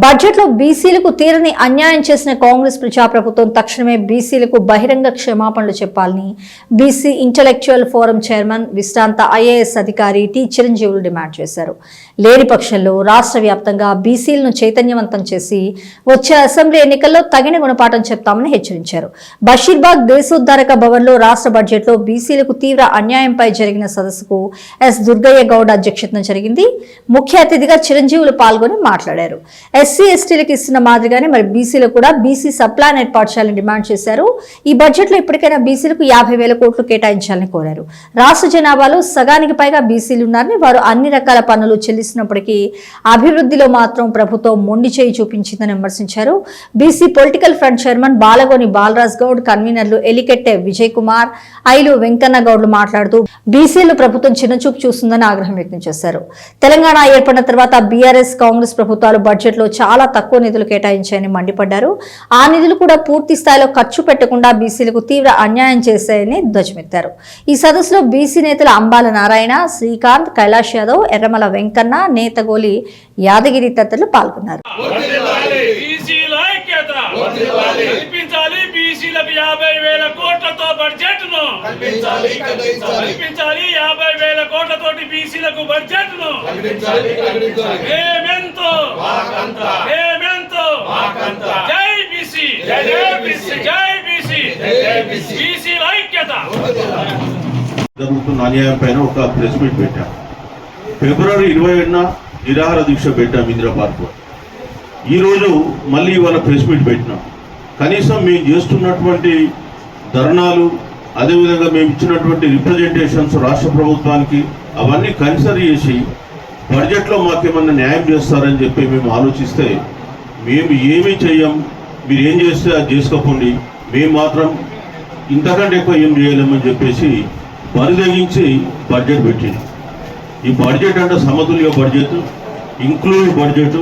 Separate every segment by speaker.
Speaker 1: బడ్జెట్లో బీసీలకు తీరని అన్యాయం చేసిన కాంగ్రెస్ ప్రజాప్రభుత్వం తక్షణమే బీసీలకు బహిరంగ క్షమాపణలు చెప్పాలని బీసీ ఇంటెలెక్చువల్ ఫోరం చైర్మన్ విశ్రాంత ఐఏఎస్ అధికారి టి చిరంజీవులు డిమాండ్ చేశారు. లేని పక్షంలో రాష్ట్ర వ్యాప్తంగా బీసీలను చైతన్యవంతం చేసి వచ్చే అసెంబ్లీ ఎన్నికల్లో తగిన గుణపాఠం చెప్తామని హెచ్చరించారు. బషీర్బాగ్ దేశోద్ధారక భవన్లో రాష్ట్ర బడ్జెట్లో బీసీలకు తీవ్ర అన్యాయంపై జరిగిన సదస్సుకు ఎస్ దుర్గయ్య గౌడ్ అధ్యక్షతన జరిగింది. ముఖ్య అతిథిగా చిరంజీవులు పాల్గొని మాట్లాడారు. ఎస్సీ ఎస్టీలకు ఇస్తున్న మాదిరిగానే మరి బీసీలకు కూడా బీసీ సప్లాన్ ఏర్పాటు చేయాలని డిమాండ్ చేశారు. ఈ బడ్జెట్లో ఇప్పటికైనా బీసీలకు 50,000 కోట్లు కేటాయించాలని కోరారు. రాష్ట్ర జనాభాలో సగానికి పైగా బీసీలు ఉన్నారని, వారు అన్ని రకాల పన్నులు చెల్లిస్తున్నప్పటికీ అభివృద్ధిలో మాత్రం ప్రభుత్వం మొండి చేయి చూపించిందని విమర్శించారు. BC political front chairman Balagoni Balaraj Goud, కన్వీనర్లు ఎలికెట్టె విజయ్ కుమార్, ఐలు వెంకన్న గౌడ్లు మాట్లాడుతూ బీసీలు ప్రభుత్వం చిన్నచూపు చూస్తుందని ఆగ్రహం వ్యక్తం చేశారు. తెలంగాణ ఏర్పడిన తర్వాత బీఆర్ఎస్ కాంగ్రెస్ ప్రభుత్వాలు బడ్జెట్లో చాలా తక్కువ నిధులు కేటాయించాయని మండిపడ్డారు. ఆ నిధులు కూడా పూర్తి స్థాయిలో ఖర్చు పెట్టకుండా బీసీలకు తీవ్ర అన్యాయం చేశాయని ధ్వజమెత్తారు. ఈ సదస్సులో బీసీ నేతలు అంబాల నారాయణ, శ్రీకాంత్, కైలాష్ యాదవ్, ఎర్రమల వెంకన్న, నేతగోలి యాదగిరి తదితరులు పాల్గొన్నారు.
Speaker 2: జరుగుతున్న అన్యాయం పైన ఒక ప్రెస్ మీట్ పెట్టాం. ఫిబ్రవరి 20న నిరాహార దీక్ష పెట్టాం ఇందిరాపార్క్. ఈరోజు మళ్ళీ ఇవాళ ప్రెస్ మీట్ పెట్టినాం. కనీసం మేము చేస్తున్నటువంటి ధర్నాలు, అదేవిధంగా మేము ఇచ్చినటువంటి రిప్రజెంటేషన్స్ రాష్ట్ర ప్రభుత్వానికి అవన్నీ కన్సిడర్ చేసి బడ్జెట్లో మాకేమన్నా న్యాయం చేస్తారని చెప్పి మేము ఆలోచిస్తే, మేము ఏమీ చెయ్యం, మీరు ఏం చేస్తే అది చేసుకోకండి, మేము మాత్రం ఇంతకంటే ఎక్కువ ఏం చేయలేమని చెప్పేసి బరిదగించి బడ్జెట్ పెట్టింది. ఈ బడ్జెట్ అంటే సమతుల్య బడ్జెట్, ఇంక్లూడ్ బడ్జెట్,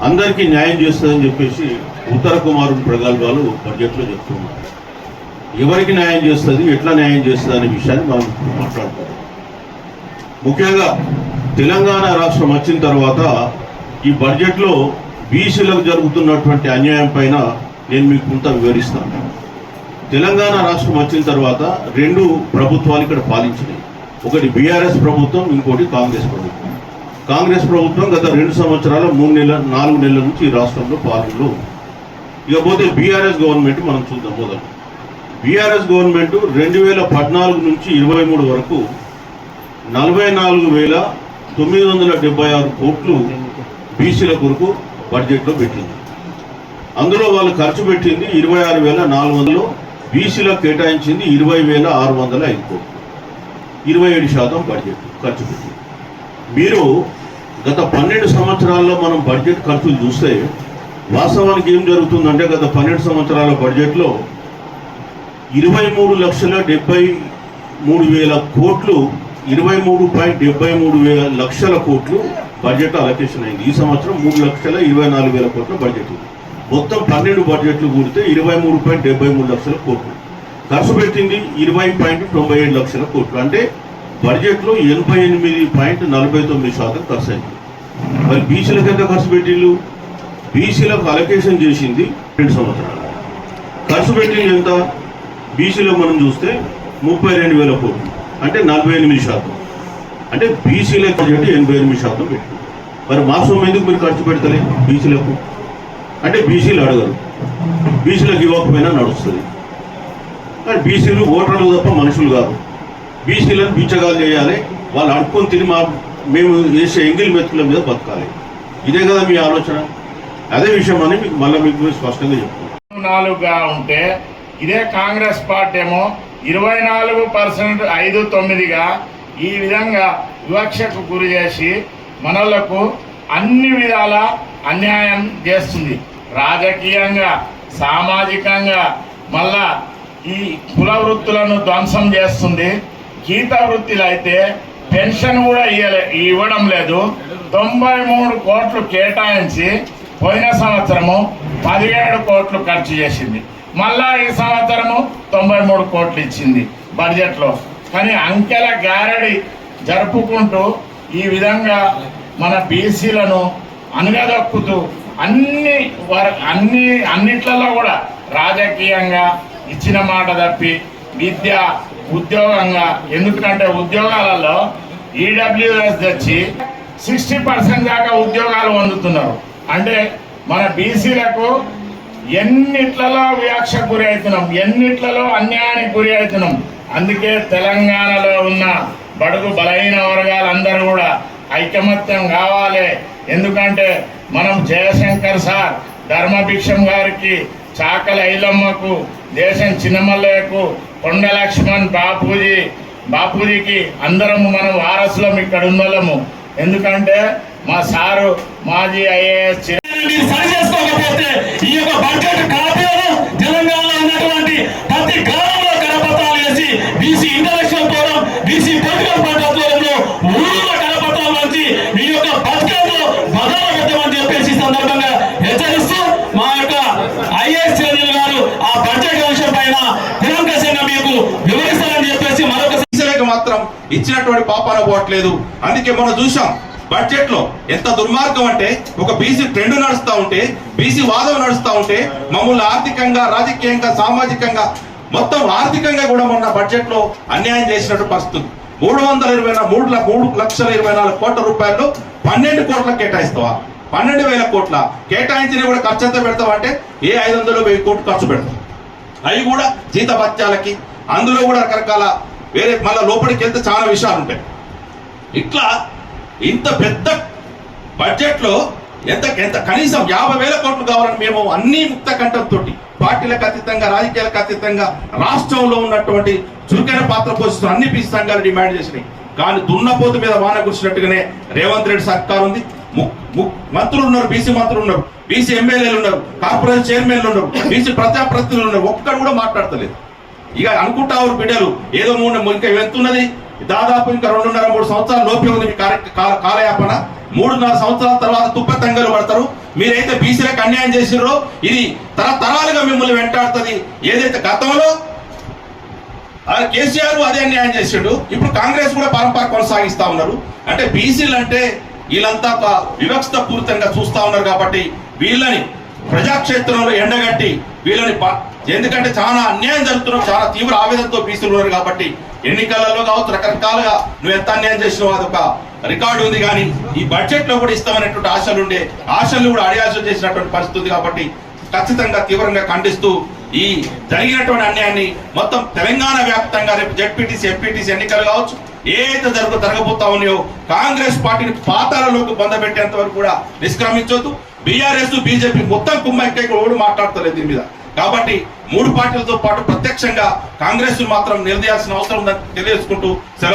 Speaker 2: అందరికీ న్యాయం చేస్తుందని చెప్పేసి ఉత్తర కుమారుడు ప్రగల్భాలు బడ్జెట్లో చెప్తున్నారు. ఎవరికి న్యాయం చేస్తుంది, ఎట్లా న్యాయం చేస్తుంది అనే విషయాన్ని మనం మాట్లాడుతున్నాం. ముఖ్యంగా తెలంగాణ రాష్ట్రం వచ్చిన తర్వాత ఈ బడ్జెట్లో బీసీలకు జరుగుతున్నటువంటి అన్యాయం పైన నేను మీకు కొంత వివరిస్తాను. తెలంగాణ రాష్ట్రం వచ్చిన తర్వాత 2 ప్రభుత్వాలు ఇక్కడ పాలించినాయి. ఒకటి బీఆర్ఎస్ ప్రభుత్వం, ఇంకోటి కాంగ్రెస్ ప్రభుత్వం. కాంగ్రెస్ ప్రభుత్వం గత 2 సంవత్సరాల 4 నెలల నుంచి ఈ రాష్ట్రంలో పాలనలో. ఇకపోతే బీఆర్ఎస్ గవర్నమెంట్ మనం చూద్దాం. మొదలు బీఆర్ఎస్ గవర్నమెంట్ 2014 నుంచి 23 వరకు 44,976 కోట్లు బీసీల కొరకు బడ్జెట్లో పెట్టింది. అందులో వాళ్ళు ఖర్చు పెట్టింది 26,400, బీసీలకు కేటాయించింది 20,605 కోట్లు, 27% బడ్జెట్ ఖర్చు పెట్టింది. మీరు గత 12 సంవత్సరాల్లో మనం బడ్జెట్ ఖర్చులు చూస్తే వాస్తవానికి ఏం జరుగుతుందంటే, గత 12 సంవత్సరాల బడ్జెట్లో 23,73,000 కోట్లు, 23.73 లక్షల కోట్లు బడ్జెట్ అలొకేషన్ అయింది. ఈ సంవత్సరం 3,24,000 కోట్ల బడ్జెట్ ఉంది. మొత్తం 12 బడ్జెట్లు కూడితే 23.73 లక్షల కోట్లు ఖర్చు పెట్టింది. 20.97 లక్షల కోట్లు అంటే బడ్జెట్లో 88.49% ఖర్చు అయింది. మరి బీసీలకు ఎంత ఖర్చు పెట్టిళ్ళు? బీసీలకు అలొకేషన్ చేసింది 2 సంవత్సరాలు, ఖర్చు పెట్టింది ఎంత? బీసీలో మనం చూస్తే 32,000 కోట్లు అంటే 48%. అంటే బీసీలకు బడ్జెట్ 88% పెట్టింది. మరి మా సొమ్ము ఎందుకు మీరు ఖర్చు పెడతలే బీసీలకు అంటే? బీసీలు అడగరు, బీసీలకు ఇవ్వకపోయినా నడుస్తుంది. కానీ బీసీలు ఓటర్లు తప్ప మనుషులు కాదు. బీసీలను బిచ్చగాలు చేయాలి, వాళ్ళు అడుక్కొని తిని మేము చేసే ఎంగిల్ మెతుకుల మీద బతకాలి. ఇదే కదా మీ ఆలోచన. అదే విషయం అని మీకు స్పష్టంగా చెప్తాను.
Speaker 3: 4గా ఉంటే ఇదే కాంగ్రెస్ పార్టీ ఏమో 24% 5.9గా ఈ విధంగా వివక్షకు గురి చేసి మనలకు అన్ని విధాల అన్యాయం చేస్తుంది. రాజకీయంగా, సామాజికంగా, మళ్ళా ఈ కుల వృత్తులను ధ్వంసం చేస్తుంది. గీత వృత్తిలో అయితే పెన్షన్ కూడా ఇవ్వడం లేదు. 93 కోట్లు కేటాయించి పోయిన సంవత్సరము 17 కోట్లు ఖర్చు చేసింది. మళ్ళా ఈ సంవత్సరము 93 కోట్లు ఇచ్చింది బడ్జెట్లో. కానీ అంకెల గారడి జరుపుకుంటూ ఈ విధంగా మన బీసీలను అనగదొక్కుతూ అన్నిట్లలో కూడా రాజకీయంగా ఇచ్చిన మాట తప్పి విద్య ఉద్యోగంగా, ఎందుకంటే ఉద్యోగాలలో ఈడబ్ల్యూఎస్ తెచ్చి 60% దాకా ఉద్యోగాలు పొందుతున్నారు. అంటే మన బీసీలకు ఎన్నిట్లలో వివక్ష గురి అవుతున్నాం, ఎన్నిట్లలో అన్యాయానికి గురి అవుతున్నాం. అందుకే తెలంగాణలో ఉన్న బడుగు బలహీన వర్గాలందరూ కూడా ఐకమత్యం కావాలి. ఎందుకంటే మనం జయశంకర్ సార్, ధర్మభిక్షం గారికి, చాకల ఐలమ్మకు, దేశం చిన్నమల్లయ్యకు, కొండ లక్ష్మణ్ బాపూజీకి అందరము మనం వారసులం ఇక్కడ ఉన్నోళ్ళము. ఎందుకంటే మా సారు మాజీ ఐఏఎస్
Speaker 4: సరిచేసుకోకపోతే ఈ యొక్క బడ్జెట్ కాపీలను తెలంగాణలో ఉన్నటువంటి ప్రతి గ్రామంలో కరపత్రాలు వేసి BC intellectual forum, BC political party ఆధ్వర్యంలో ఊళ్ళో కరపత్రాలు వచ్చి మీ యొక్క బడ్జెట్ లో బదలు పెట్టమని చెప్పేసి సందర్భంగా హెచ్చరిస్తూ మా యొక్క ఐఏఎస్ చైర్మన్ గారు ఆ బడ్జెట్ విషయం పైన నిరంకషంగా మీకు వివరిస్తారని చెప్పేసి మరొక
Speaker 5: మాత్రం ఇచ్చినటువంటి పాపాన పోవట్లేదు. అందుకే మనం చూసాం బడ్జెట్ లో ఎంత దుర్మార్గం అంటే, ఒక బీసీ ట్రెండ్ నడుస్తూ ఉంటే, బీసీ వాదం నడుస్తూ ఉంటే, మమ్మల్ని ఆర్థికంగా, రాజకీయంగా, సామాజికంగా, మొత్తం ఆర్థికంగా కూడా మొన్న బడ్జెట్ లో అన్యాయం చేసినట్టు పరిస్థితి. 3,24 కోట్ల రూపాయలు 12 కోట్ల కేటాయిస్తావా? 12,000 కోట్ల కేటాయించిన కూడా ఖర్చు ఎంత పెడతావు అంటే ఏ 500-1000 కోట్లు ఖర్చు పెడతాం. అవి కూడా జీత భత్యాలకి, అందులో కూడా రకరకాల వేరే మళ్ళీ లోపలికి వెళ్తే చాలా విషయాలు ఉంటాయి. ఇట్లా ఇంత పెద్ద బడ్జెట్లో ఎంత కనీసం 50,000 కోట్లు కావాలని మేము అన్ని ముక్త కంఠంతో, పార్టీలకు అతీతంగా, రాజకీయాలకు అతీతంగా రాష్ట్రంలో ఉన్నటువంటి చురుకైన పాత్ర పోషిస్తున్న అన్ని బీసీ సంఘాలు డిమాండ్ చేసినాయి. కానీ దున్నపోతు మీద వాన కురిసినట్టుగానే రేవంత్ రెడ్డి సర్కార్ ఉంది. మంత్రులు ఉన్నారు, బీసీ మంత్రులు ఉన్నారు, బీసీ ఎమ్మెల్యేలు ఉన్నారు, కార్పొరేషన్ చైర్మన్లు ఉన్నారు, బీసీ ప్రజాప్రతినిధులు ఉన్నారు, ఒక్కడు కూడా మాట్లాడతలేదు. ఇక అనుకుంటారు బిడ్డలు ఏదో ఇంకా ఎంత ఉన్నది, దాదాపు ఇంకా 2.5-3 సంవత్సరాల లోపే ఉంది మీ కాలయాపన. 3.5 సంవత్సరాల తర్వాత తుప్పతంగలు పడతారు. మీరైతే బీసీలకు అన్యాయం చేసినారో ఇది తరతరాలుగా మిమ్మల్ని వెంటాడుతుంది. ఏదైతే గతంలో కేసీఆర్ అదే అన్యాయం చేసాడు, ఇప్పుడు కాంగ్రెస్ కూడా పరంపర కొనసాగిస్తా ఉన్నారు. అంటే బీసీలు అంటే వీళ్ళంతా వివక్షత పూరితంగా చూస్తా ఉన్నారు. కాబట్టి వీళ్ళని ప్రజాక్షేత్రంలో ఎండగట్టి వీళ్ళని, ఎందుకంటే చాలా అన్యాయం జరుగుతున్నాం, చాలా తీవ్ర ఆవేదనతో బీసీలు ఉన్నారు. కాబట్టి ఎన్నికలలో కావచ్చు, రకరకాలుగా నువ్వు ఎంత అన్యాయం చేసినావు అదొక రికార్డు ఉంది. కానీ ఈ బడ్జెట్ లో కూడా ఇస్తామనేటువంటి ఆశలు కూడా అడియాల్సి చేసినటువంటి పరిస్థితి. కాబట్టి ఖచ్చితంగా తీవ్రంగా ఖండిస్తూ ఈ జరిగినటువంటి అన్యాయాన్ని మొత్తం తెలంగాణ వ్యాప్తంగా రేపు జెడ్పీటీసీ, ఎంపీటీసీ ఎన్నికలు కావచ్చు, ఏదైతే జరగబోతా ఉన్నాయో కాంగ్రెస్ పార్టీని పాతాలలోకి పొందబెట్టేంత వరకు కూడా నిష్క్రమించొద్దు. బీఆర్ఎస్, బీజేపీ మొత్తం కుమ్మైక్కి కూడా మాట్లాడతలేదు దీని మీద. కాబట్టి 3 పార్టీలతో పాటు ప్రత్యక్షంగా కాంగ్రెస్ మాత్రం నిలదీయాల్సిన అవసరం ఉందని తెలియజేసుకుంటూ